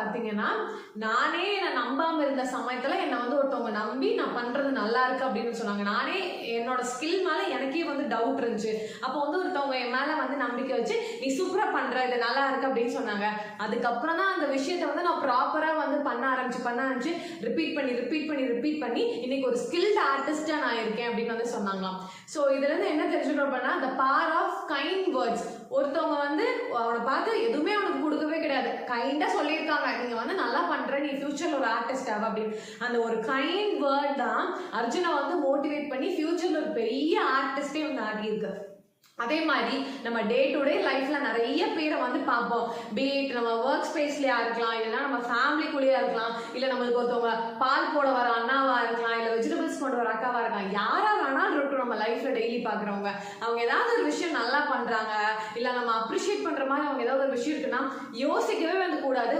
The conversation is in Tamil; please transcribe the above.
பாத்தீங்கன்னா, நானே என்ன நம்பாம இருந்த சமயத்துல என்ன வந்து ஒருத்தவங்க நம்பி நான் பண்றது நல்லா இருக்கு அப்படின்னு சொன்னாங்க. நானே என்னோட ஸ்கில் மேல எனக்கே வந்து டவுட் இருந்துச்சு. அப்போ வந்து ஒருத்தவங்க என் மேல வந்து நம்பிக்கை வச்சு நீ சூப்பரா பண்ற, இது நல்லா இருக்கு அப்படின்னு சொன்னாங்க. அதுக்கப்புறம் தான் அந்த விஷயத்த வந்து நான் ப்ராப்பரா வந்து பண்ண ஆரம்பிச்சு ரிப்பீட் பண்ணி இன்னைக்கு ஒரு ஸ்கில்ட் ஆர்டிஸ்டா நான் இருக்கேன் அப்படின்னு வந்து சொன்னாங்களாம். ஸோ இதுல இருந்து என்ன தெரிஞ்சுக்கிறோம் அப்படின்னா, the power of kind words. ஒருத்தவங்க வந்து அவனை பார்த்து எதுவுமே அவனுக்கு கொடுக்கவே கிடையாது, கைண்டா சொல்லியிருக்காங்க நீங்க வந்து நல்லா பண்ற, நீ ஃபியூச்சர்ல ஒரு ஆர்டிஸ்ட் ஆக அப்படின்னு. அந்த ஒரு கைண்ட் வேர்ட் தான் அர்ஜுனை வந்து மோட்டிவேட் பண்ணி ஃபியூச்சர்ல ஒரு பெரிய ஆர்டிஸ்டே வந்து ஆகியிருக்கு. அதே மாதிரி நம்ம டே டு டே லைஃப்ல நிறைய பேரை வந்து பார்ப்போம். பீட் நம்ம ஒர்க் ஸ்பேஸ்லயா இருக்கலாம், இல்லைன்னா நம்ம ஃபேமிலிக்குள்ளேயா இருக்கலாம், இல்ல நம்மளுக்கு ஒருத்தவங்க பால் போட வர அண்ணாவா இருக்கலாம், இல்ல வெஜிடபிள்ஸ் கொண்டு வர அக்காவா இருக்கலாம், யாரா வேணாலும் இருக்கும் நம்ம லைஃப்ல டெய்லி பாக்குறவங்க. அவங்க ஏதாவது ஒரு விஷயம் நல்லா பண்றாங்க, இல்ல நம்ம அப்ரிஷியேட் பண்ற மாதிரி அவங்க ஏதாவது ஒரு விஷயம் இருக்குன்னா யோசிக்கவே வந்து கூடாது.